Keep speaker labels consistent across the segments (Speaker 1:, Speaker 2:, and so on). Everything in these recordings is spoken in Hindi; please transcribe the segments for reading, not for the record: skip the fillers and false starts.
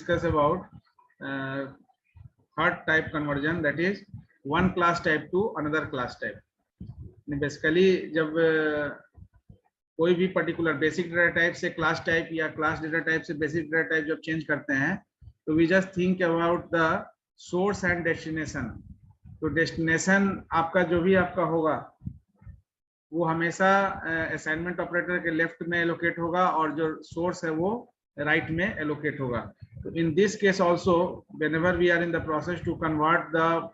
Speaker 1: discuss about third type conversion, that is one class type to another class type. Basically जब कोई भी पर्टिकुलर बेसिक डेटा टाइप से क्लास टाइप या क्लास डेटा टाइप से बेसिक डेटा टाइप जब चेंज करते हैं तो we just think about the source and destination. तो डेस्टिनेशन आपका जो भी आपका होगा वो हमेशा असाइनमेंट ऑपरेटर के लेफ्ट में एलोकेट होगा और जो सोर्स है वो राइट में एलोकेट होगा. तो in this case also whenever we are in the process to convert the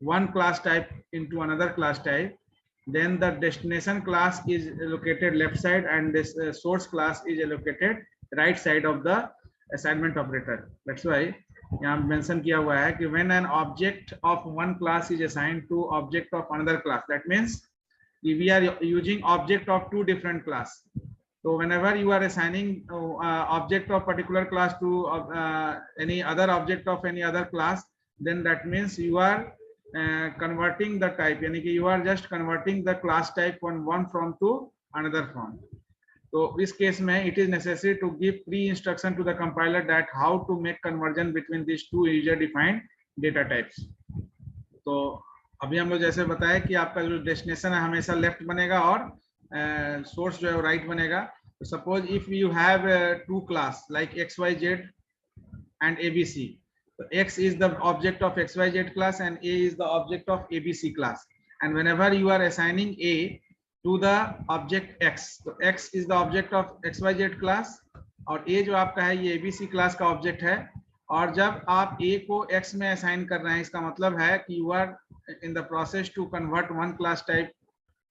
Speaker 1: one class type into another class type, then the destination class is allocated left side and this source class is allocated right side of the assignment operator. That's why यहाँ mention किया हुआ है कि when an object of one class is assigned to object of another class, that means we are using object of two different class. So whenever you are assigning object of particular class to any other object of any other class, then that means you are converting the type, यानी कि you are just converting the class type from one form to another form. तो इस केस में it is necessary to give pre-instruction to the compiler that how to make conversion between these two user-defined data types. तो अभी हम लोग जैसे बताया कि आपका जो डेस्टिनेशन है हमेशा लेफ्ट बनेगा और सोर्स जो है राइट बनेगा. Suppose if you have two class like XYZ and ABC. So X is the object of XYZ class and A is the object of ABC class. And whenever you are assigning A to the object X, so X is the object of XYZ class और A जो आपका है ये ABC class का object है. और जब आप A को X में assign कर रहे हैं इसका मतलब है कि you are in the process to convert one class type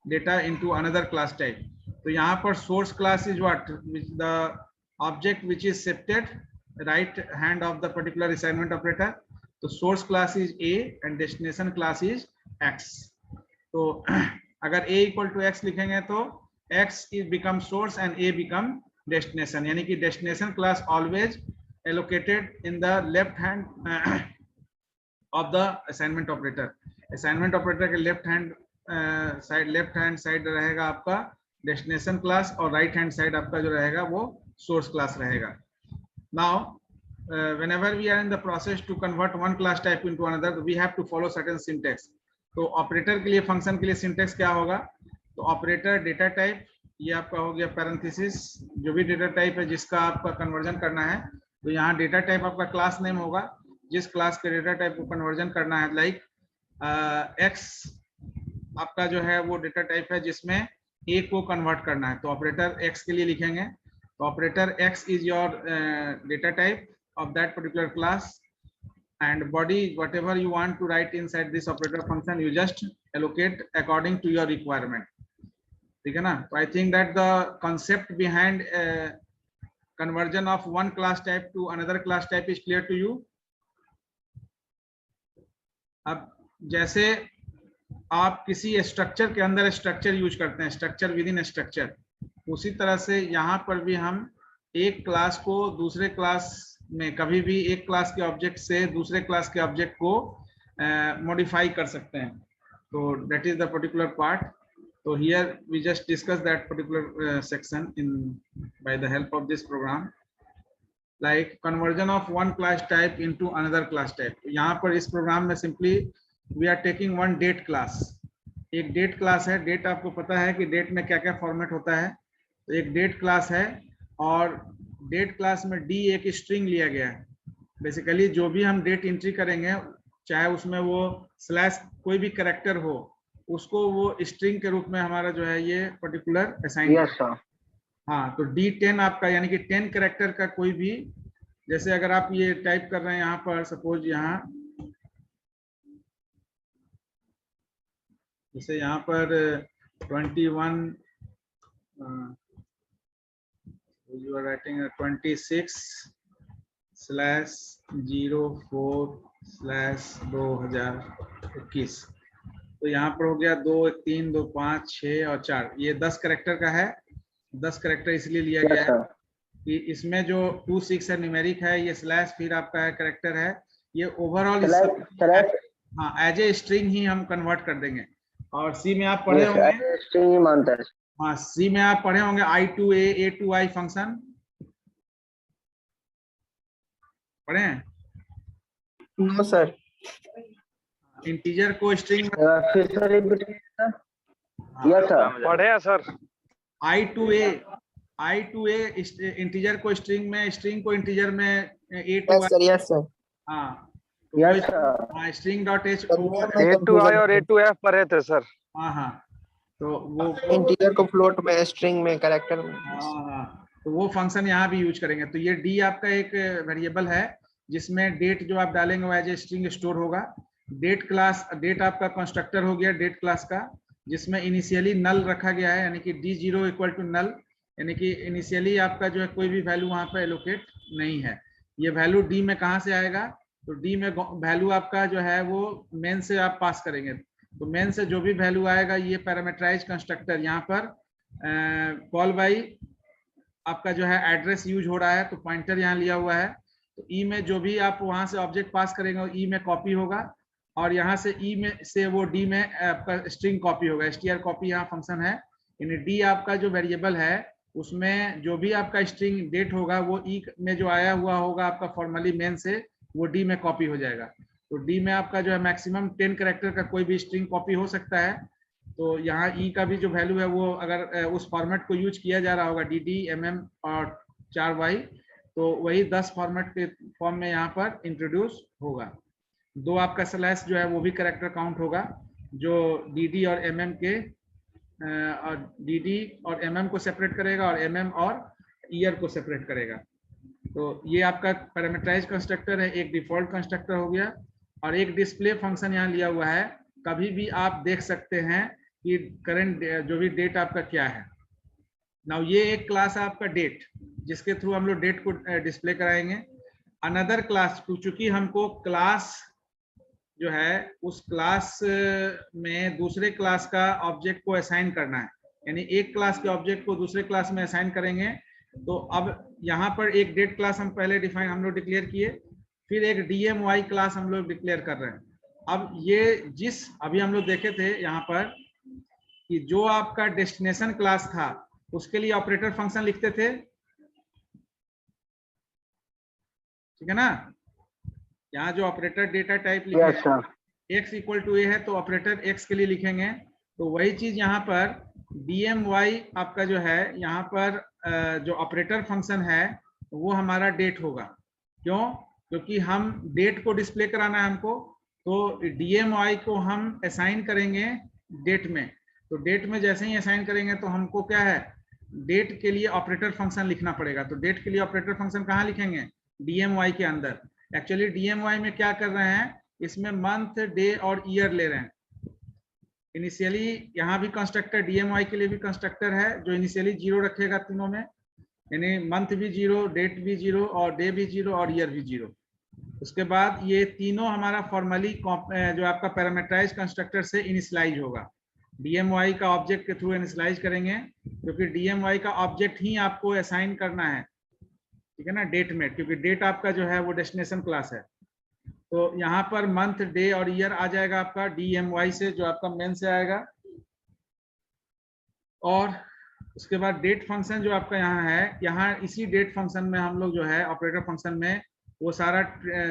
Speaker 1: data into another class type. तो यहाँ पर source class is what? The object which is shifted right hand of the particular assignment operator. तो source class is A and destination class is X. तो अगर A equal to X लिखेंगे तो X is become source and A become destination. यानी कि destination class always allocated in the left hand of the assignment operator. assignment operator के left hand side रहेगा आपका destination class और right hand side आपका जो रहेगा वो source class रहेगा. Now, whenever we are in the process to convert one class type into another, we have to follow certain syntax. तो ऑपरेटर के लिए फंक्शन के लिए सिंटेक्स क्या होगा? तो ऑपरेटर डेटा टाइप ये आपका हो गया पैरेंथेसिस, जो भी डेटा टाइप है जिसका आपका कन्वर्जन करना है. तो यहाँ डेटा टाइप आपका क्लास नेम होगा जिस क्लास के डेटा टाइप को कन्वर्जन करना है. लाइक एक्स आपका जो है वो डेटा टाइप है जिसमें ए को कन्वर्ट करना है. तो ऑपरेटर एक्स के लिए लिखेंगे तो operator x is your data type of that particular class and body whatever you want to write inside this operator function you just allocate according to your requirement. ठीक है ना? So I think that the concept behind conversion of one class type to another class type is clear to you. अब जैसे आप किसी स्ट्रक्चर के अंदर स्ट्रक्चर यूज करते हैं, स्ट्रक्चर विद इन स्ट्रक्चर, उसी तरह से यहाँ पर भी हम एक क्लास को दूसरे क्लास में कभी भी एक क्लास के ऑब्जेक्ट से दूसरे क्लास के ऑब्जेक्ट को मॉडिफाई कर सकते हैं. तो that is the particular part. तो here we just discuss that particular section in by the help of this program, like conversion of one class type into another class type. यहाँ पर इस प्रोग्राम में simply we are taking one date class. एक डेट क्लास है. डेट आपको पता है कि डेट में क्या क्या फॉर्मेट होता है. तो एक डेट क्लास है और डेट क्लास में डी एक स्ट्रिंग लिया गया है. बेसिकली जो भी हम डेट एंट्री करेंगे चाहे उसमें वो स्लैश कोई भी कैरेक्टर हो उसको वो स्ट्रिंग के रूप में हमारा जो है ये पर्टिकुलर असाइन.
Speaker 2: Yes sir.
Speaker 1: हाँ, तो D10 आपका यानी कि 10 कैरेक्टर का कोई भी, जैसे अगर आप ये टाइप कर रहे हैं यहाँ पर सपोज यहाँ जैसे यहाँ पर 21 you are writing 26/04/2021. तो यहाँ पर हो गया 2 3 2 5 6 और 4. ये 10 कैरेक्टर का है. 10 कैरेक्टर इसलिए लिया गया है कि इसमें जो 2 6 है न्यूमेरिक है, ये स्लैश फिर आपका है कैरेक्टर है, ये ओवरऑल हाँ एज ए स्ट्रिंग ही हम कन्वर्ट कर देंगे. और सी में आप पढ़े होंगे
Speaker 2: स्ट्रिंग ही मानता है.
Speaker 1: हाँ, सी में आप पढ़े होंगे I to A, A to I function. पढ़े हैं?
Speaker 2: No sir.
Speaker 1: इंटीजर को स्ट्रिंग में
Speaker 2: फिर सर एक मिनट सर। Yes sir.
Speaker 3: पढ़े हैं sir.
Speaker 1: I to A integer को स्ट्रिंग में, स्ट्रिंग को इंटीजर में A to
Speaker 2: yes sir. Yes sir.
Speaker 1: हाँ
Speaker 2: यस सर।
Speaker 1: हाँ string dot H
Speaker 3: A to I और A to F पढ़े थे सर।
Speaker 1: हाँ हाँ तो वो
Speaker 2: इंटीजर को फ्लोट में, स्ट्रिंग में, कैरेक्टर में।
Speaker 1: हाँ तो वो फंक्शन यहाँ भी यूज करेंगे। तो ये डी आपका एक वेरिएबल है जिसमें डेट जो आप डालेंगे वो एज ए स्ट्रिंग स्टोर होगा। डेट क्लास, डेट आपका कंस्ट्रक्टर हो गया डेट क्लास का, जिसमें इनिशियली नल रखा गया है, यानी कि D0 इक्वल टू नल, यानी कि इनिशियली आपका जो है कोई भी वैल्यू वहां पर एलोकेट नहीं है। ये वैल्यू डी में कहाँ से आएगा? तो डी में वैल्यू आपका जो है वो मेन से आप पास करेंगे। तो मेन से जो भी वैल्यू आएगा ये पैरामीटराइज कंस्ट्रक्टर यहाँ पर कॉल बाई आपका जो है एड्रेस यूज हो रहा है, तो पॉइंटर यहाँ लिया हुआ है। तो ई में जो भी आप वहां से ऑब्जेक्ट पास करेंगे वो ई में कॉपी होगा, और यहाँ से ई में से वो डी में आपका स्ट्रिंग कॉपी होगा। str कॉपी यहाँ फंक्शन है। यानी डी आपका जो वेरिएबल है उसमें जो भी आपका स्ट्रिंग डेट होगा वो ई में जो आया हुआ होगा आपका फॉर्मली मेन से, वो डी में कॉपी हो जाएगा। तो डी में आपका जो है मैक्सिमम 10 कैरेक्टर का कोई भी स्ट्रिंग कॉपी हो सकता है। तो यहाँ ई का भी जो वैल्यू है वो अगर उस फॉर्मेट को यूज किया जा रहा होगा DD, MM और 4Y, तो वही 10 फॉर्मेट के फॉर्म में यहाँ पर इंट्रोड्यूस होगा। दो आपका स्लैश जो है वो भी कैरेक्टर काउंट होगा जो DD और MM के और DD और MM को सेपरेट करेगा और MM और ईयर को सेपरेट करेगा। तो ये आपका पैरामीटराइज कंस्ट्रक्टर है, एक डिफॉल्ट कंस्ट्रक्टर हो गया, और एक डिस्प्ले फंक्शन यहाँ लिया हुआ है। कभी भी आप देख सकते हैं कि करंट जो भी डेट आपका क्या है। नाउ ये एक क्लास है आपका डेट, जिसके थ्रू हम लोग डेट को डिस्प्ले कराएंगे। अनदर क्लास, चूंकि हमको क्लास जो है उस क्लास में दूसरे क्लास का ऑब्जेक्ट को असाइन करना है, यानी एक क्लास के ऑब्जेक्ट को दूसरे क्लास में असाइन करेंगे। तो अब यहाँ पर एक डेट क्लास हम पहले डिफाइन हम लोग डिक्लेयर किए, फिर एक DMY क्लास हम लोग डिक्लेयर कर रहे हैं। अब ये जिस अभी हम लोग देखे थे यहाँ पर कि जो आपका डेस्टिनेशन क्लास था उसके लिए ऑपरेटर फंक्शन लिखते थे, ठीक है ना। यहाँ जो ऑपरेटर डेटा टाइप लिखे x इक्वल टू ए है तो ऑपरेटर x के लिए लिखेंगे। तो वही चीज यहाँ पर DMY आपका जो है यहाँ पर जो ऑपरेटर फंक्शन है वो हमारा डेट होगा। क्यों? क्योंकि हम डेट को डिस्प्ले कराना है हमको, तो DMY को हम असाइन करेंगे डेट में। तो डेट में जैसे ही असाइन करेंगे तो हमको क्या है, डेट के लिए ऑपरेटर फंक्शन लिखना पड़ेगा। तो डेट के लिए ऑपरेटर फंक्शन कहाँ लिखेंगे? DMY के अंदर। एक्चुअली DMY में क्या कर रहे हैं, इसमें मंथ, डे और ईयर ले रहे हैं। इनिशियली यहाँ भी कंस्ट्रक्टर DMY के लिए भी कंस्ट्रक्टर है जो इनिशियली 0 रखेगा तीनों में, यानी मंथ भी 0, डेट भी 0 और डे भी 0 और ईयर भी 0। उसके बाद ये तीनों हमारा फॉर्मली जो आपका पैरामीटराइज कंस्ट्रक्टर से इनिशियलाइज होगा। DMY का ऑब्जेक्ट के थ्रू इनिशियलाइज करेंगे, क्योंकि DMY का ऑब्जेक्ट ही आपको असाइन करना है, ठीक है ना, डेट में, क्योंकि डेट आपका जो है वो डेस्टिनेशन क्लास है। तो यहाँ पर मंथ, डे और ईयर आ जाएगा आपका DMY से, जो आपका मेन से आएगा। और उसके बाद डेट फंक्शन जो आपका यहाँ है, यहाँ इसी डेट फंक्शन में हम लोग जो है ऑपरेटर फंक्शन में वो सारा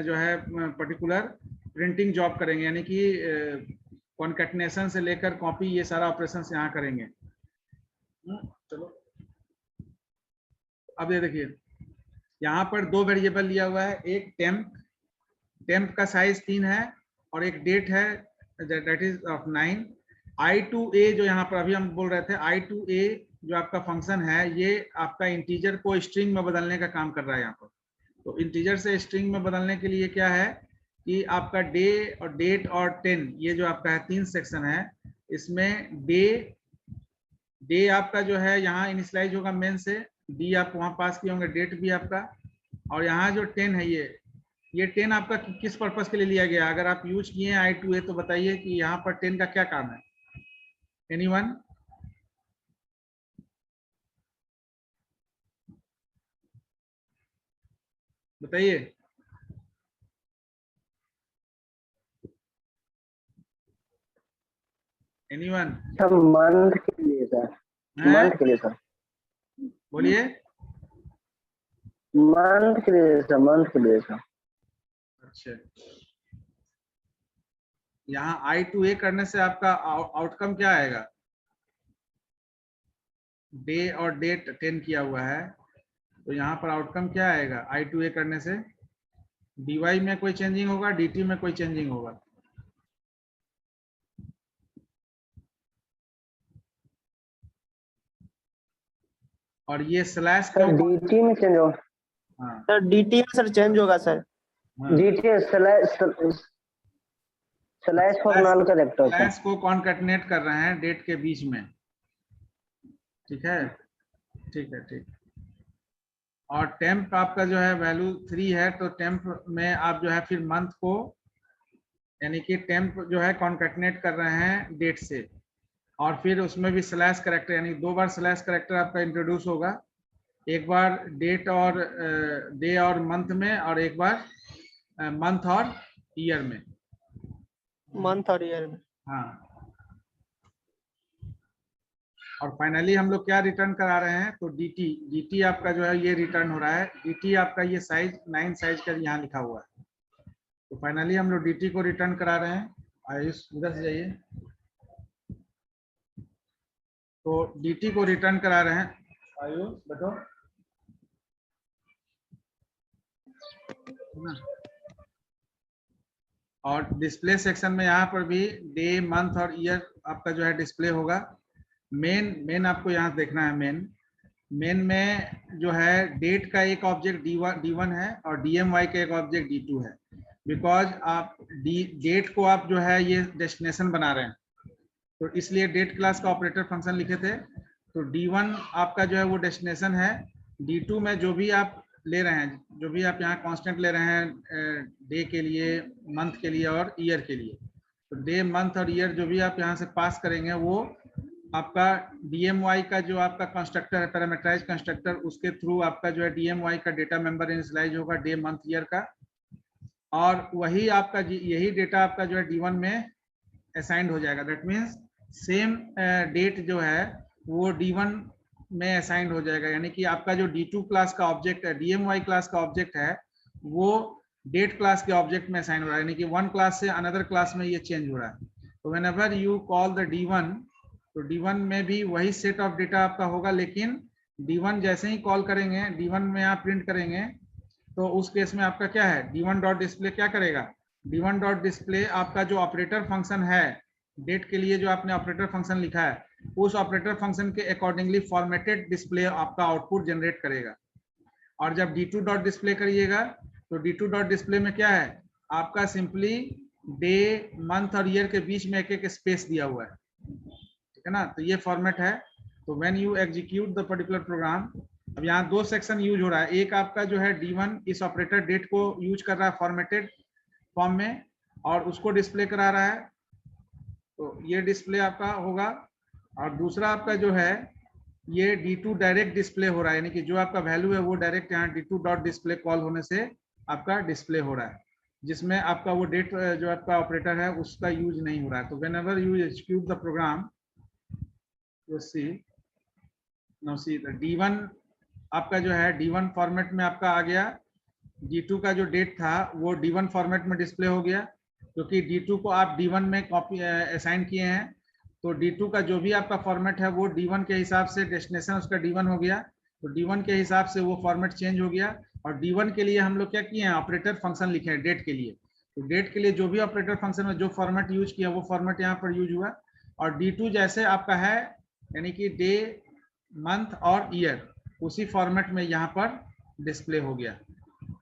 Speaker 1: जो है पर्टिकुलर प्रिंटिंग जॉब करेंगे, यानी कि कॉन्कैटिनेशन से लेकर कॉपी, ये सारा ऑपरेशन यहाँ करेंगे। चलो अब ये देखिए यहाँ पर दो वेरिएबल लिया हुआ है, एक टेम्प का साइज 3 है और एक डेट है that is of 9। I to A जो यहाँ पर अभी हम बोल रहे थे, I to A जो आपका फंक्शन है ये आपका इंटीजर को स्ट्रिंग में बदलने का काम कर रहा है यहाँ पर। तो इंटीजर से स्ट्रिंग में बदलने के लिए क्या है कि आपका डे और डेट और 10 ये जो आपका है 3 सेक्शन है। इसमें डे आपका जो है यहाँ इनिशियलाइज होगा मेन से, डी आप वहाँ पास किए होंगे, डेट भी आपका, और यहाँ जो 10 है ये 10 आपका किस पर्पस के लिए लिया गया? अगर आप यूज किए हैं I to A तो बताइए कि यहाँ पर 10 का क्या काम है? एनीवन? बताइए। एनीवन?
Speaker 2: सर मंथ के लिए सर। मंथ के लिए सर।
Speaker 1: बोलिए।
Speaker 2: मंथ के लिए सर। मंथ के लिए सर।
Speaker 1: अच्छा, यहाँ I to A करने से आपका आउटकम क्या आएगा? डे और डेट 10 किया हुआ है, तो यहाँ पर आउटकम क्या आएगा? I to A करने से dy में कोई चेंजिंग होगा, dt में कोई चेंजिंग होगा? और ये स्लैश
Speaker 2: सर dt में चेंज होगा।
Speaker 1: हाँ
Speaker 4: सर dt में सर चेंज होगा सर।
Speaker 1: हाँ,
Speaker 2: dt slash for null character sir.
Speaker 1: Slash को कॉन्कैटिनेट कर रहे हैं डेट के बीच में, ठीक है, ठीक है, ठीक। और टेम्प आपका जो है वैल्यू 3 है, तो टेम्प में आप जो है फिर मंथ को, यानी कि टेम्प जो है कॉन्कैटिनेट कर रहे हैं डेट से, और फिर उसमें भी स्लैश कैरेक्टर, यानी 2 बार स्लैश कैरेक्टर आपका इंट्रोड्यूस होगा, एक बार डेट और डे और मंथ में, और एक बार मंथ और ईयर में।
Speaker 4: मंथ और ईयर में।
Speaker 1: हाँ, और फाइनली हम लोग क्या रिटर्न करा रहे हैं? तो dt आपका जो है ये रिटर्न हो रहा है। dt आपका ये साइज 9 साइज का यहाँ लिखा हुआ है, तो फाइनली हम लोग dt को रिटर्न करा रहे हैं। आयुष उधर से जाइए, तो dt को रिटर्न करा रहे हैं। आयुष बताओ ना। और डिस्प्ले सेक्शन में यहाँ पर भी डे, मंथ और ईयर आपका जो है डिस्प्ले होगा। मेन आपको यहाँ देखना है। मेन में जो है डेट का एक ऑब्जेक्ट D1 है और DMY का एक ऑब्जेक्ट D2 है, बिकॉज आप डेट को आप जो है ये डेस्टिनेशन बना रहे हैं, तो इसलिए डेट क्लास का ऑपरेटर फंक्शन लिखे थे। तो D1 आपका जो है वो डेस्टिनेशन है, D2 में जो भी आप ले रहे हैं, जो भी आप यहाँ कांस्टेंट ले रहे हैं डे के लिए, मंथ के लिए और ईयर के लिए, तो डे, मंथ और ईयर जो भी आप यहाँ से पास करेंगे वो आपका DMY का जो आपका कंस्ट्रक्टर है, पैरामीटराइज कंस्ट्रक्टर, उसके थ्रू आपका जो है DMY का डेटा मेंबर इनिशियलाइज होगा डे, मंथ, ईयर का, और वही आपका यही डेटा आपका जो है D1 में असाइंड हो जाएगा। दैट मीन्स सेम डेट जो है वो D1 में असाइंड हो जाएगा, यानी कि आपका जो D2 क्लास का ऑब्जेक्ट है, DMY क्लास का ऑब्जेक्ट है, वो डेट क्लास के ऑब्जेक्ट में असाइन हो रहा है, यानी कि वन क्लास से अनदर क्लास में ये चेंज हो रहा है। तो whenever you call the D1, तो D1 में भी वही सेट ऑफ डेटा आपका होगा, लेकिन D1 जैसे ही कॉल करेंगे, D1 में आप प्रिंट करेंगे, तो उस केस में आपका क्या है, D1 डॉट डिस्प्ले क्या करेगा? D1 डॉट डिस्प्ले आपका जो ऑपरेटर फंक्शन है डेट के लिए, जो आपने ऑपरेटर फंक्शन लिखा है, उस ऑपरेटर फंक्शन के अकॉर्डिंगली फॉर्मेटेड डिस्प्ले आपका आउटपुट जनरेट करेगा। और जब D2 डॉट डिस्प्ले करिएगा, तो D2 डॉट डिस्प्ले में क्या है, आपका सिंपली डे, मंथ और ईयर के बीच में एक एक स्पेस दिया हुआ है, ठीक है ना। तो ये फॉर्मेट है। तो when you execute the particular program, अब यहाँ 2 सेक्शन यूज हो रहा है। एक आपका जो है D1 इस ऑपरेटर डेट को यूज कर रहा है फॉर्मेटेड फॉर्म में, और उसको डिस्प्ले करा रहा है, तो ये डिस्प्ले आपका होगा। और दूसरा आपका जो है ये D2 डायरेक्ट डिस्प्ले हो रहा है, यानी कि जो आपका वैल्यू है वो डायरेक्ट यहाँ D2 डॉट डिस्प्ले कॉल होने से आपका डिस्प्ले हो रहा है, जिसमें आपका वो डेट जो आपका ऑपरेटर है उसका यूज नहीं हो रहा है। तो whenever you execute the program, you see now see the D1 आपका जो है D1 फॉर्मेट में आपका आ गया, D2 का जो डेट था वो D1 फॉर्मेट में डिस्प्ले हो गया, क्योंकि D2 को आप D1 में कॉपी असाइन किए हैं, तो D2 का जो भी आपका फॉर्मेट है वो D1 के हिसाब से डेस्टिनेशन उसका D1 हो गया, तो D1 के हिसाब से वो फॉर्मेट चेंज हो गया। और D1 के लिए हम लोग क्या किए हैं, ऑपरेटर फंक्शन लिखे हैं डेट के लिए, तो डेट के लिए जो भी ऑपरेटर फंक्शन में जो फॉर्मेट यूज किया वो फॉर्मेट यहाँ पर यूज हुआ। और D2 जैसे आपका है, यानी कि डे, मंथ और ईयर, उसी फॉर्मेट में यहाँ पर डिस्प्ले हो गया।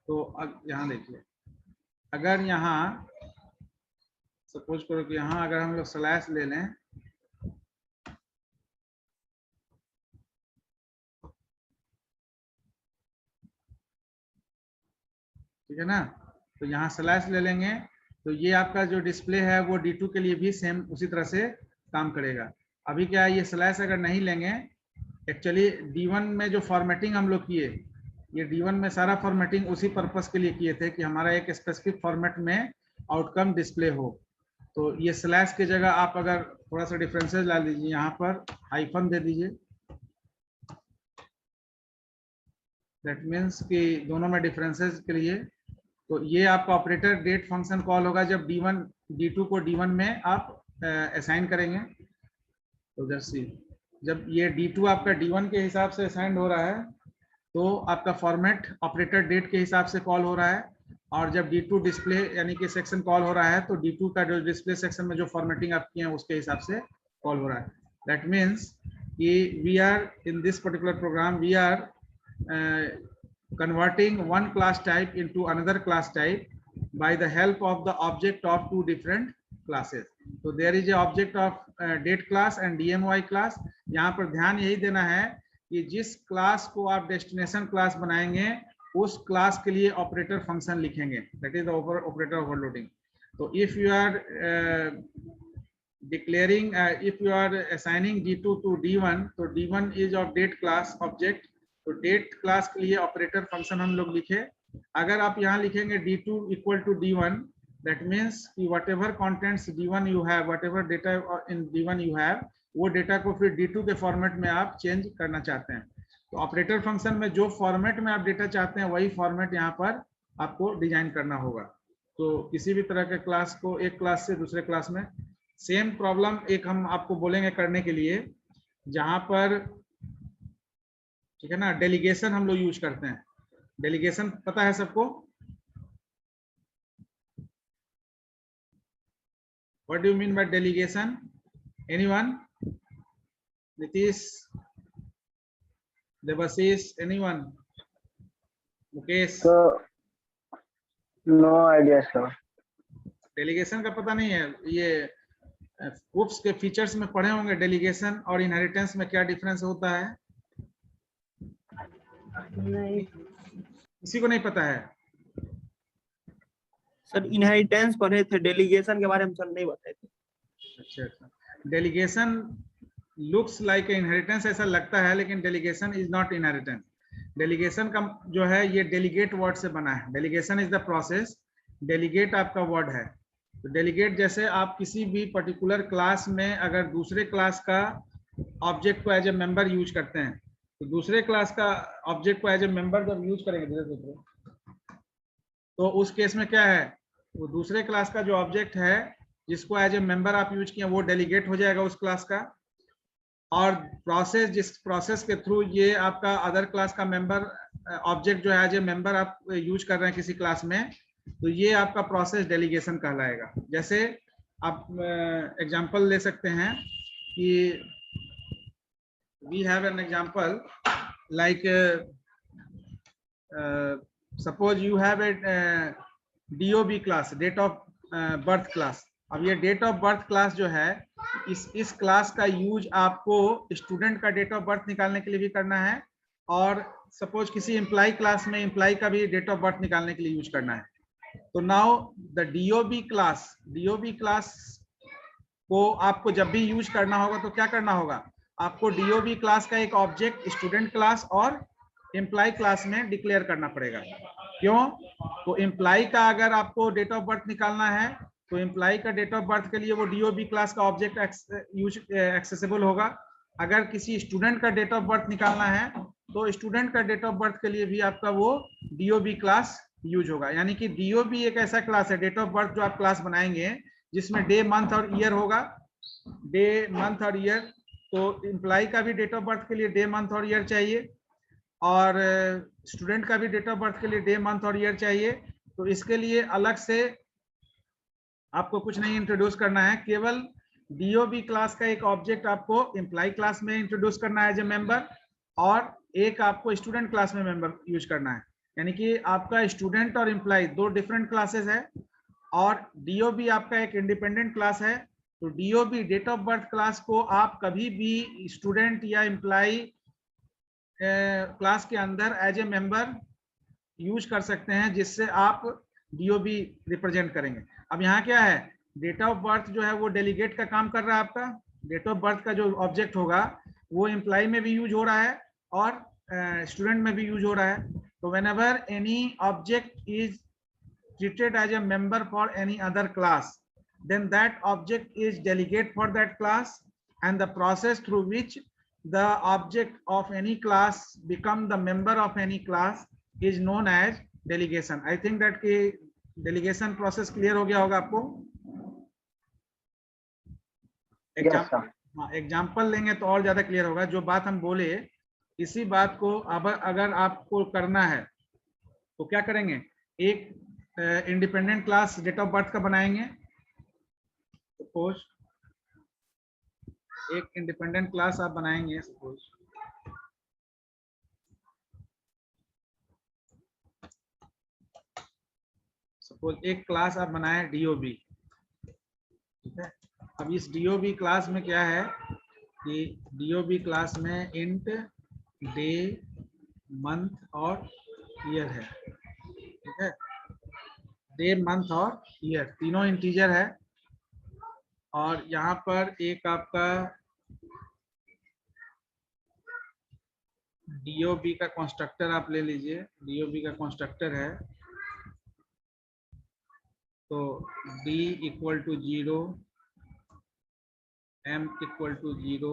Speaker 1: तो अब यहाँ देखिए, अगर यहाँ सपोज करो कि यहाँ अगर हम लोग स्लैश ले लें, ठीक है ना, तो यहाँ स्लैश ले लेंगे, तो ये आपका जो डिस्प्ले है वो D2 के लिए भी सेम उसी तरह से काम करेगा। अभी क्या है, ये स्लैश अगर नहीं लेंगे, एक्चुअली D1 में जो फॉर्मेटिंग हम लोग किए, ये D1 में सारा फॉर्मेटिंग उसी पर्पस के लिए किए थे कि हमारा एक स्पेसिफिक फॉर्मेट में आउटकम डिस्प्ले हो। तो ये स्लैश की जगह आप अगर थोड़ा सा डिफरेंसेस ला लीजिए, यहाँ पर हाइफन दे दीजिए, दैट मीन्स कि दोनों में डिफरेंसेस के लिए तो ये आपका ऑपरेटर डेट फंक्शन कॉल होगा जब D1 D2 को D1 में आप असाइन करेंगे। तो जैसे जब ये D2 आपका D1 के हिसाब से असाइन हो रहा है तो आपका फॉर्मेट ऑपरेटर डेट के हिसाब से कॉल हो रहा है, और जब D2 डिस्प्ले यानी कि सेक्शन कॉल हो रहा है तो D2 का जो डिस्प्ले सेक्शन में जो फॉर्मेटिंग आप किए हैं उसके हिसाब से कॉल हो रहा है। दैट मीन्स कि we are in this particular program we are converting one class type into another class type by the help of the object of two different classes. So there is a object of date class and DMY class. यहाँ पर ध्यान यही देना है कि जिस क्लास को आप डेस्टिनेशन क्लास बनाएंगे उस क्लास के लिए ऑपरेटर फंक्शन लिखेंगे, that is the operator overloading. तो if you are declaring if you are assigning D2 to D1, तो D1 is of date class object, तो डेट क्लास के लिए ऑपरेटर फंक्शन हम लोग लिखे। अगर आप यहाँ लिखेंगे D2 equal to D1, that means कि whatever contents D1 you have, whatever data in D1 you have, वो डेटा को फिर D2 के फॉर्मेट में आप चेंज करना चाहते हैं। तो ऑपरेटर फंक्शन में जो फॉर्मेट में आप डेटा चाहते हैं वही फॉर्मेट यहाँ पर आपको डिजाइन करना होगा। तो किसी भी तरह के क्लास को एक क्लास से दूसरे क्लास में सेम प्रॉब्लम एक हम आपको बोलेंगे करने के लिए, जहां पर ठीक है ना डेलीगेशन हम लोग यूज करते हैं। डेलीगेशन पता है सबको? What do you mean by delegation? Anyone? Nitish, Devashish, anyone? Mukesh?
Speaker 2: No idea sir.
Speaker 1: Delegation का पता नहीं है? ये ग्रुप्स के फीचर्स में पढ़े होंगे डेलीगेशन और इनहेरिटेंस में क्या डिफरेंस होता है?
Speaker 4: नहीं
Speaker 1: किसी को नहीं पता है?
Speaker 4: सर, इनहेरिटेंस पढ़े थे, डेलीगेशन के बारे में सर नहीं बताए थे।
Speaker 1: अच्छा, डेलीगेशन लुक्स लाइक इनहेरिटेंस ऐसा लगता है, लेकिन delegation is not inheritance. Delegation का जो है ये डेलीगेट वर्ड से बना है। Delegation is the process, delegate आपका वर्ड है। तो डेलीगेट जैसे आप किसी भी पर्टिकुलर क्लास में अगर दूसरे क्लास का ऑब्जेक्ट को एज ए मेंबर यूज करते हैं, तो दूसरे क्लास का ऑब्जेक्ट को एज ए मेंबर जब यूज करेंगे धीरे-धीरे, तो उस केस में क्या है, वो दूसरे क्लास का जो ऑब्जेक्ट है जिसको एज ए मेंबर आप यूज किए वो डेलीगेट हो जाएगा उस क्लास का, और प्रोसेस जिस प्रोसेस के थ्रू ये आपका अदर क्लास का मेंबर ऑब्जेक्ट जो है एज ए मेंबर आप यूज कर रहे हैं किसी क्लास में, तो ये आपका प्रोसेस डेलीगेशन कहलाएगा। जैसे आप एग्जांपल ले सकते हैं कि we have an example like suppose you have a DOB class, date of birth class। अब ये डेट ऑफ बर्थ क्लास जो है इस क्लास का यूज आपको स्टूडेंट का डेट ऑफ बर्थ निकालने के लिए भी करना है, और सपोज किसी एम्प्लॉय क्लास में एम्प्लॉय का भी डेट ऑफ बर्थ निकालने के लिए यूज करना है। तो नाउ द DOB क्लास को आपको जब भी यूज करना होगा तो क्या करना होगा, आपको DOB क्लास का एक ऑब्जेक्ट स्टूडेंट क्लास और एम्प्लॉय क्लास में डिक्लेयर करना पड़ेगा। क्यों? तो एम्प्लॉय का अगर आपको डेट ऑफ बर्थ निकालना है तो एम्प्लॉय का डेट ऑफ बर्थ के लिए वो DOB क्लास का ऑब्जेक्ट यूज एक्सेसिबल होगा। अगर किसी स्टूडेंट का डेट ऑफ बर्थ निकालना है तो स्टूडेंट का डेट ऑफ बर्थ के लिए भी आपका वो DOB क्लास यूज होगा। यानी कि DOB एक ऐसा क्लास है, डेट ऑफ बर्थ जो आप क्लास बनाएंगे जिसमें डे मंथ और ईयर होगा, डे मंथ और ईयर। तो एम्प्लॉय का भी डेट ऑफ बर्थ के लिए डे मंथ और ईयर चाहिए, और स्टूडेंट का भी डेट ऑफ बर्थ के लिए डे मंथ और ईयर चाहिए। तो इसके लिए अलग से आपको कुछ नहीं इंट्रोड्यूस करना है, केवल DOB क्लास का एक ऑब्जेक्ट आपको एम्प्लॉय क्लास में इंट्रोड्यूस करना है एज ए मेंबर, और एक आपको स्टूडेंट क्लास में मेंबर यूज करना है। यानी कि आपका स्टूडेंट और एम्प्लॉय दो डिफरेंट क्लासेस है, और DOB आपका एक इंडिपेंडेंट क्लास है। तो DOB date of birth class को आप कभी भी स्टूडेंट या एम्प्लॉय क्लास के अंदर एज ए मेंबर यूज कर सकते हैं, जिससे आप DOB रिप्रेजेंट करेंगे। अब यहाँ क्या है, डेट ऑफ बर्थ जो है वो डेलीगेट का काम कर रहा है। आपका डेट ऑफ बर्थ का जो ऑब्जेक्ट होगा वो एम्प्लॉय में भी यूज हो रहा है और स्टूडेंट में भी यूज हो रहा है। तो whenever any object is treated as a member for any other class, then that object is delegate for that class, and the process through which the object of any class become the member of any class is known as delegation. I think that कि डेलीगेशन प्रोसेस क्लियर हो गया होगा आपको।
Speaker 2: Yes, sir.
Speaker 1: हाँ, एग्जाम्पल लेंगे तो और ज्यादा क्लियर होगा। जो बात हम बोले इसी बात को अब अगर आपको करना है तो क्या करेंगे, एक independent class date of birth का बनाएंगे। सपोज एक इंडिपेंडेंट क्लास आप बनाएंगे, सपोज एक क्लास आप बनाए डीओबी, ठीक है। अब इस डीओबी क्लास में क्या है कि डीओबी क्लास में इंट डे मंथ और ईयर है, ठीक है। डे मंथ और ईयर तीनों इंटीजर है। और यहाँ पर एक आपका डीओबी का कंस्ट्रक्टर आप ले लीजिए। डीओबी का कंस्ट्रक्टर है तो d equal to 0, m equal to 0,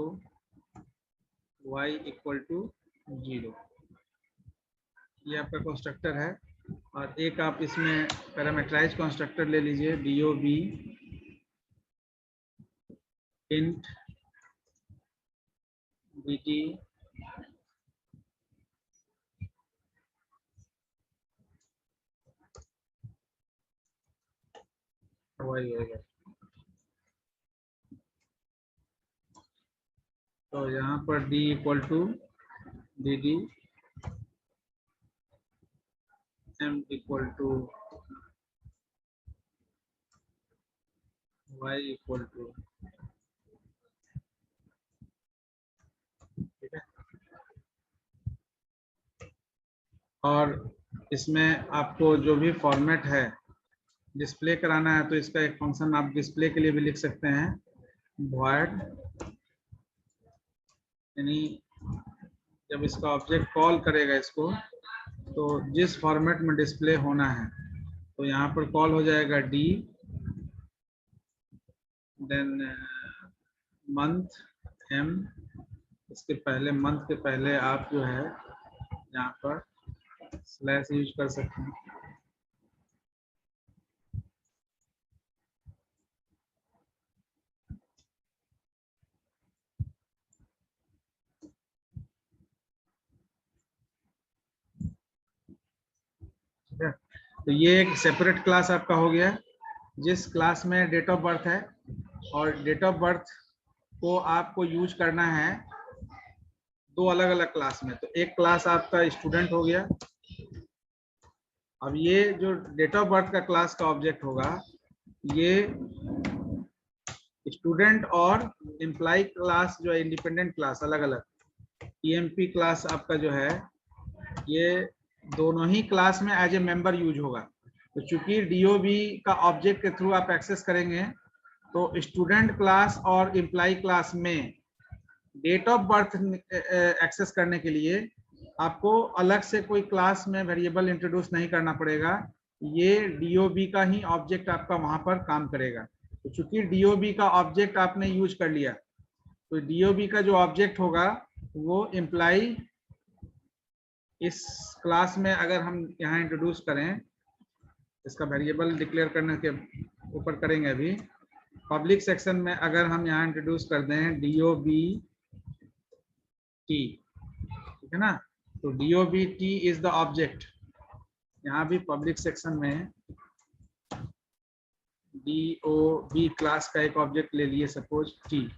Speaker 1: y equal to 0, ये आपका कंस्ट्रक्टर है। और एक आप इसमें पैरामीटराइज कंस्ट्रक्टर ले लीजिए, dob int dt y होगा। तो यहाँ पर d equal to dd, m equal to y equal to, ठीक है। और इसमें आपको जो भी फॉर्मेट है डिस्प्ले कराना है तो इसका एक फंक्शन आप डिस्प्ले के लिए भी लिख सकते हैं, void, यानी जब इसका ऑब्जेक्ट कॉल करेगा इसको तो जिस फॉर्मेट में डिस्प्ले होना है तो यहाँ पर कॉल हो जाएगा d, देन मंथ m, इसके पहले मंथ के पहले आप जो है यहाँ पर स्लैश यूज कर सकते हैं। ठीक है, तो ये एक सेपरेट क्लास आपका हो गया जिस क्लास में डेट ऑफ बर्थ है। और डेट ऑफ बर्थ को आपको यूज करना है दो अलग अलग क्लास में। तो एक क्लास आपका स्टूडेंट हो गया। अब ये जो डेट ऑफ बर्थ का क्लास का ऑब्जेक्ट होगा ये स्टूडेंट और एम्प्लॉय क्लास जो है इंडिपेंडेंट क्लास अलग अलग, ईएमपी क्लास आपका जो है ये दोनों ही क्लास में एज ए मेंबर यूज होगा। तो चूंकि डीओबी का ऑब्जेक्ट के थ्रू आप एक्सेस करेंगे तो स्टूडेंट क्लास और एम्प्लॉय क्लास में डेट ऑफ बर्थ एक्सेस करने के लिए आपको अलग से कोई क्लास में वेरिएबल इंट्रोड्यूस नहीं करना पड़ेगा। ये डीओबी का ही ऑब्जेक्ट आपका वहां पर काम करेगा। तो चूंकि डीओबी का ऑब्जेक्ट आपने यूज कर लिया तो डीओबी का जो ऑब्जेक्ट होगा वो एम्प्लॉय इस क्लास में अगर हम यहाँ इंट्रोड्यूस करें, इसका वेरिएबल डिक्लेयर करने के ऊपर करेंगे अभी। पब्लिक सेक्शन में अगर हम यहाँ इंट्रोड्यूस कर दें डीओबी टी, ठीक है ना, तो DOB T is the object. यहाँ भी पब्लिक सेक्शन में डीओबी क्लास का एक ऑब्जेक्ट ले लिए, सपोज टी।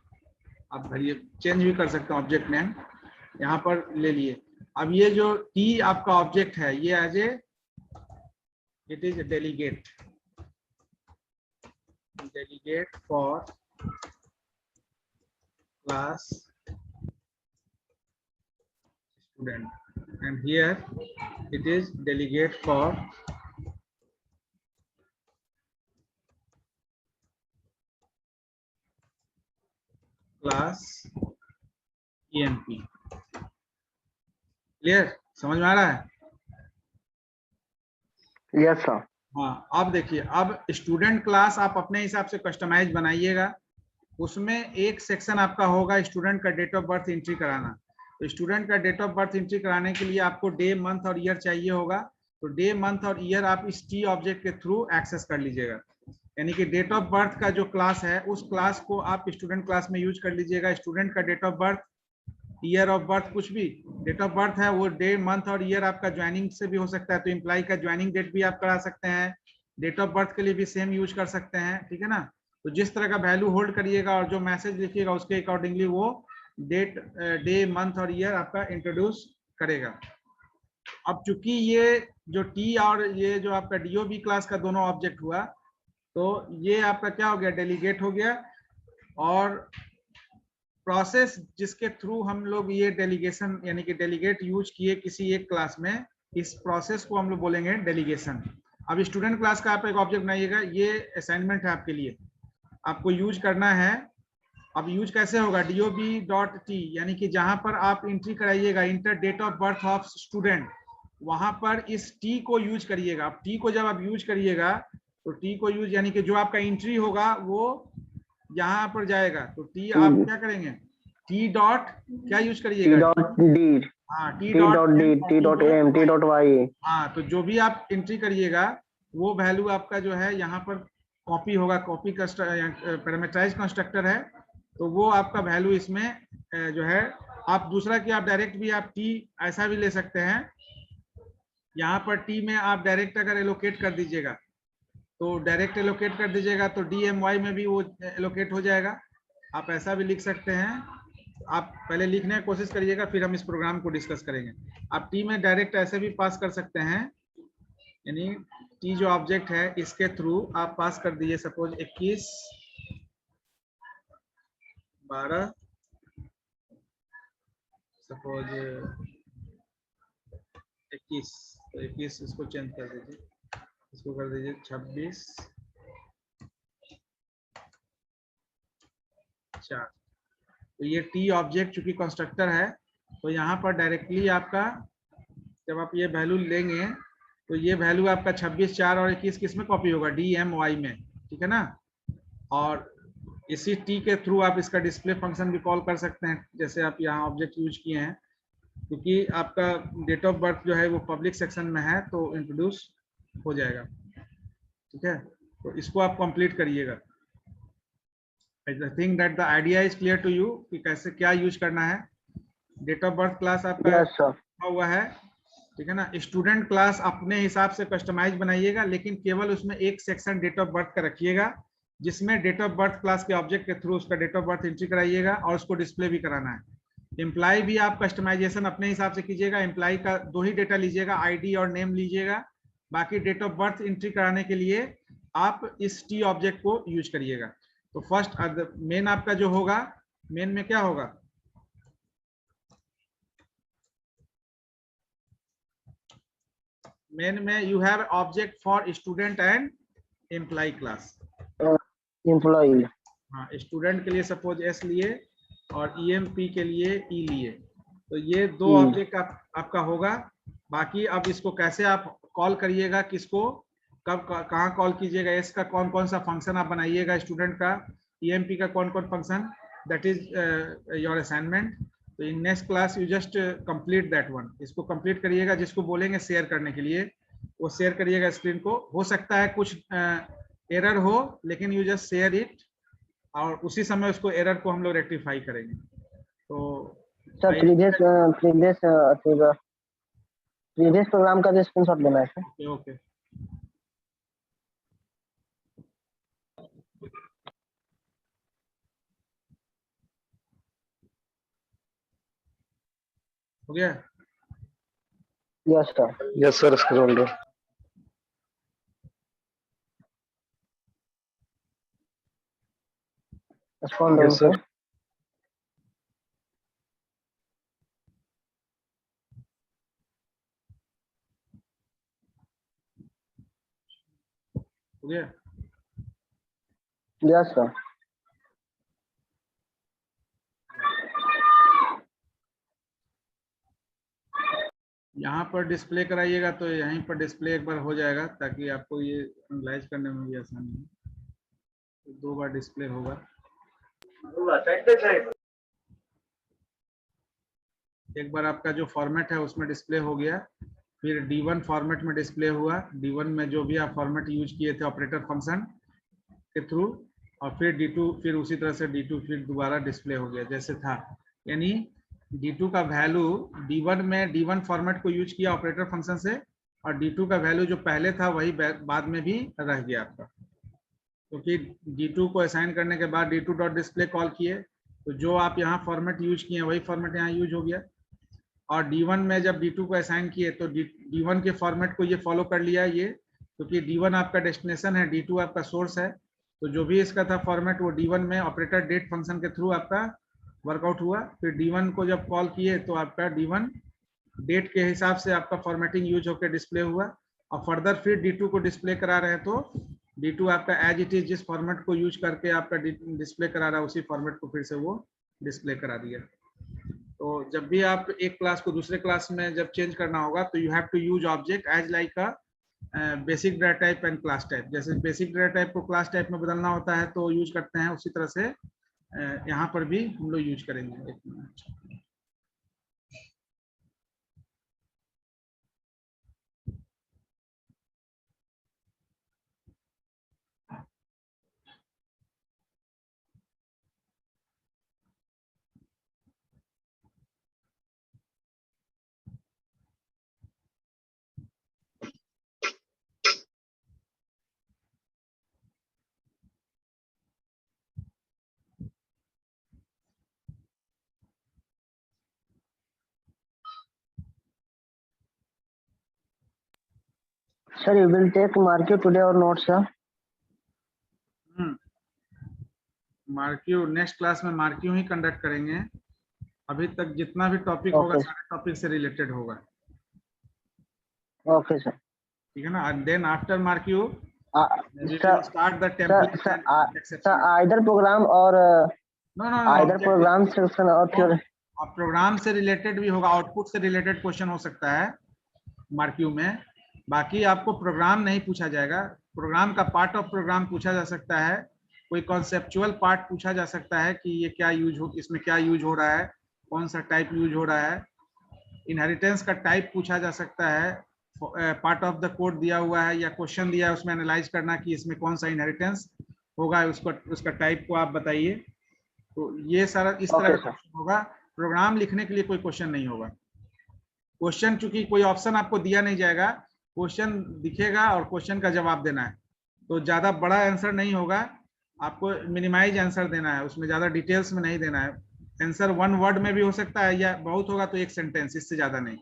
Speaker 1: आप भरिए चेंज भी कर सकते हैं ऑब्जेक्ट नेम, यहाँ पर ले लिए। अब ये जो टी आपका ऑब्जेक्ट है ये as a it is delegate, delegate for class student, and here it is delegate for class EMP। Clear, समझ में आ रहा है?
Speaker 2: Yes sir.
Speaker 1: हाँ, अब देखिए, अब स्टूडेंट क्लास आप अपने हिसाब से कस्टमाइज बनाइएगा। उसमें एक सेक्शन आपका होगा स्टूडेंट का डेट ऑफ बर्थ एंट्री कराना। तो स्टूडेंट का डेट ऑफ बर्थ एंट्री कराने के लिए आपको डे मंथ और ईयर चाहिए होगा। तो डे मंथ और ईयर आप इस टी ऑब्जेक्ट के थ्रू एक्सेस कर लीजिएगा। यानी कि डेट ऑफ बर्थ का जो क्लास है उस क्लास को आप स्टूडेंट क्लास में यूज कर लीजिएगा। स्टूडेंट का date of birth, year of birth, कुछ भी डेट ऑफ बर्थ है वो डे मंथ और ईयर आपका ज्वाइनिंग से भी हो सकता है, तो एम्प्लॉय का ज्वाइनिंग डेट भी आप करा सकते हैं। डेट ऑफ बर्थ के लिए भी सेम यूज कर सकते हैं, ठीक है ना। तो जिस तरह का वैल्यू होल्ड करिएगा और जो मैसेज लिखिएगा उसके अकॉर्डिंगली वो डेट, डे, मंथ और ईयर आपका इंट्रोड्यूस करेगा। अब चूंकि ये जो टी और ये जो आपका डीओबी क्लास का दोनों ऑब्जेक्ट हुआ, तो ये आपका क्या हो गया, डेलीगेट हो गया। और प्रोसेस जिसके थ्रू हम लोग ये डेलीगेशन यानी कि डेलीगेट यूज किए किसी एक क्लास में, इस प्रोसेस को हम लोग बोलेंगे डेलीगेशन। अब स्टूडेंट क्लास का आप एक ऑब्जेक्ट बनाइएगा, ये असाइनमेंट है आपके लिए, आपको यूज करना है। अब यूज कैसे होगा, dob.t, यानी कि जहां पर आप एंट्री कराइएगा enter date of birth of student, वहां पर इस टी को यूज करिएगा। अब टी को जब आप यूज करिएगा तो टी को यूज यानी कि जो आपका एंट्री होगा वो यहाँ पर जाएगा। तो टी आप क्या करेंगे, टी डॉट क्या यूज करिएगा,
Speaker 2: T.D,
Speaker 1: हाँ टी
Speaker 2: T.D, T.M, T.Y।
Speaker 1: हाँ, तो जो भी आप एंट्री करिएगा वो वैल्यू आपका जो है यहाँ पर कॉपी होगा। कॉपी पैरामीटराइज कंस्ट्रक्टर है, तो वो आपका वैल्यू इसमें जो है। आप दूसरा कि आप डायरेक्ट भी आप टी ऐसा भी ले सकते हैं, यहाँ पर टी में आप डायरेक्ट अगर एलोकेट कर दीजिएगा तो डायरेक्ट एलोकेट कर दीजिएगा तो DMY में भी वो एलोकेट हो जाएगा। आप ऐसा भी लिख सकते हैं, आप पहले लिखने की कोशिश करिएगा फिर हम इस प्रोग्राम को डिस्कस करेंगे। आप टी में डायरेक्ट ऐसे भी पास कर सकते हैं, यानी टी जो ऑब्जेक्ट है इसके थ्रू आप पास कर दीजिए, सपोज 21 12, सपोज 21, तो 21 इसको चेंज कर दीजिए, इसको कर दीजिए 26 4। तो ये टी ऑब्जेक्ट चूंकि कंस्ट्रक्टर है, तो यहाँ पर डायरेक्टली आपका जब आप ये वैल्यू लेंगे तो ये वैल्यू आपका 26 4 और 21 किस में कॉपी होगा, DMY में, ठीक है ना। और इसी टी के थ्रू आप इसका डिस्प्ले फंक्शन भी कॉल कर सकते हैं, जैसे आप यहाँ ऑब्जेक्ट यूज किए हैं, क्योंकि आपका डेट ऑफ बर्थ जो है वो पब्लिक सेक्शन में है तो इंट्रोड्यूस हो जाएगा, ठीक है। तो इसको आप कंप्लीट करिएगा। I think that the idea is clear to you कि कैसे क्या यूज करना है। डेट ऑफ बर्थ क्लास आपका
Speaker 2: Yes sir।
Speaker 1: हुआ है, ठीक है ना। स्टूडेंट क्लास अपने हिसाब से कस्टमाइज बनाइएगा, लेकिन केवल उसमें एक सेक्शन डेट ऑफ बर्थ का रखिएगा, जिसमें डेट ऑफ बर्थ क्लास के ऑब्जेक्ट के थ्रू उसका डेट ऑफ बर्थ एंट्री कराइएगा और उसको डिस्प्ले भी कराना है। एम्प्लॉय भी आप कस्टमाइजेशन अपने हिसाब से कीजिएगा। एम्प्लॉय का 2 ही डेटा लीजिएगा, ID और नेम लीजिएगा। बाकी डेट ऑफ बर्थ एंट्री कराने के लिए आप इस टी ऑब्जेक्ट को यूज करिएगा। तो फर्स्ट मेन आपका जो होगा, मेन में क्या होगा, मेन में you have object for student and employee class.
Speaker 2: Employee।
Speaker 1: हाँ, स्टूडेंट के लिए सपोज S लिए और EMP के लिए E लिए, तो ये 2 ऑब्जेक्ट आपका होगा। बाकी अब इसको कैसे आप कॉल करिएगा, किसको कब कहाँ कॉल कीजिएगा, S का कौन कौन सा फंक्शन आप बनाइएगा, स्टूडेंट का, EMP का कौन कौन function, that is your assignment. तो in next class you just complete that one, इसको कंप्लीट करिएगा। जिसको बोलेंगे शेयर करने के लिए वो शेयर करिएगा स्क्रीन को। हो सकता है कुछ एरर हो, लेकिन यू जस्ट शेयर इट और उसी समय उसको एरर को हम लोग रेक्टिफाई करेंगे। तो
Speaker 2: सर प्रीवियस प्रोग्राम का भी स्क्रीनशॉट लेना है सर।
Speaker 1: ओके ओके, हो गया।
Speaker 2: Yes sir.
Speaker 3: Yes sir, scroll down.
Speaker 2: Scroll down
Speaker 3: yes sir.
Speaker 2: Sir.
Speaker 1: हो गया।
Speaker 2: Yes sir.
Speaker 1: यहाँ पर डिस्प्ले कराइएगा तो यहीं पर डिस्प्ले एक बार हो जाएगा, ताकि आपको ये एनालाइज करने में भी आसानी हो। तो 2 बार डिस्प्ले होगा। एक बार आपका जो फॉर्मेट है उसमें डिस्प्ले हो गया, फिर D1 फॉर्मेट में डिस्प्ले हुआ, D1 में जो भी आप फॉर्मेट यूज किए थे ऑपरेटर फंक्शन के थ्रू, और फिर D2, फिर उसी तरह से D2 फिर दोबारा डिस्प्ले हो गया जैसे था। यानी D2 का वैल्यू D1 में D1 फॉर्मेट को यूज किया ऑपरेटर फंक्शन से, और D2 का वैल्यू जो पहले था वही बाद में भी रह गया आपका, क्योंकि D2 को असाइन करने के बाद D2 डॉट डिस्प्ले कॉल किए, तो जो आप यहाँ फॉर्मेट यूज किए वही फॉर्मेट यहाँ यूज हो गया। और D1 में जब D2 को असाइन किए तो D1 के फॉर्मेट को ये फॉलो कर लिया ये, क्योंकि D1 आपका डेस्टिनेशन है, D2 आपका सोर्स है, तो जो भी इसका था फॉर्मेट वो D1 में ऑपरेटर डेट फंक्शन के थ्रू आपका वर्कआउट हुआ। फिर D1 को जब कॉल किए तो आपका D1 डेट के हिसाब से आपका फॉर्मेटिंग यूज होकर डिस्प्ले हुआ, और फर्दर फिर D2 को डिस्प्ले करा रहे हैं तो D2 आपका एज इट इज जिस फॉर्मेट को यूज करके आपका डिस्प्ले करा रहा है उसी फॉर्मेट को फिर से वो डिस्प्ले करा दिया। तो जब भी आप एक क्लास को दूसरे क्लास में जब चेंज करना होगा तो you have to use object as like a basic data type and class type. जैसे बेसिक डाटा टाइप को क्लास टाइप में बदलना होता है तो यूज करते हैं, उसी तरह से यहाँ पर भी हम लोग यूज करेंगे। एक minute,
Speaker 2: Sir, you will take Marquee today or not, sir?
Speaker 1: Marquee next class में मार्क्यू ही कंडक्ट करेंगे। अभी तक जितना भी टॉपिक होगा
Speaker 2: Okay.
Speaker 1: सारे टॉपिक से रिलेटेड होगा,
Speaker 2: Okay, sir.
Speaker 1: ठीक है ना। एंड देन आफ्टर मार्क्यू we
Speaker 2: Sir,
Speaker 1: will start the
Speaker 2: sir,
Speaker 1: template
Speaker 2: sir,
Speaker 1: and
Speaker 2: sir,
Speaker 1: exception.
Speaker 2: either program or
Speaker 1: No,
Speaker 2: either program section or theory.
Speaker 1: और प्रोग्राम से रिलेटेड भी होगा, आउटपुट से रिलेटेड क्वेश्चन हो सकता है मार्क्यू में। बाकी आपको प्रोग्राम नहीं पूछा जाएगा, प्रोग्राम का पार्ट ऑफ प्रोग्राम पूछा जा सकता है, कोई कॉन्सेप्चुअल पार्ट पूछा जा सकता है कि ये क्या यूज हो, इसमें क्या यूज हो रहा है, कौन सा टाइप यूज हो रहा है। इनहेरिटेंस का टाइप पूछा जा सकता है, पार्ट ऑफ द कोड दिया हुआ है या क्वेश्चन दिया है उसमें एनालाइज करना कि इसमें कौन सा इनहेरिटेंस होगा, उसका टाइप को आप बताइए। तो ये सारा इस तरह का होगा। प्रोग्राम लिखने के लिए कोई क्वेश्चन नहीं होगा। क्वेश्चन चूंकि कोई ऑप्शन आपको दिया नहीं जाएगा, क्वेश्चन दिखेगा और क्वेश्चन का जवाब देना है, तो ज्यादा बड़ा आंसर नहीं होगा, आपको मिनिमाइज आंसर देना है, उसमें ज्यादा डिटेल्स में नहीं देना है। आंसर 1 वर्ड में भी हो सकता है या बहुत होगा तो 1 सेंटेंस, इससे ज्यादा नहीं।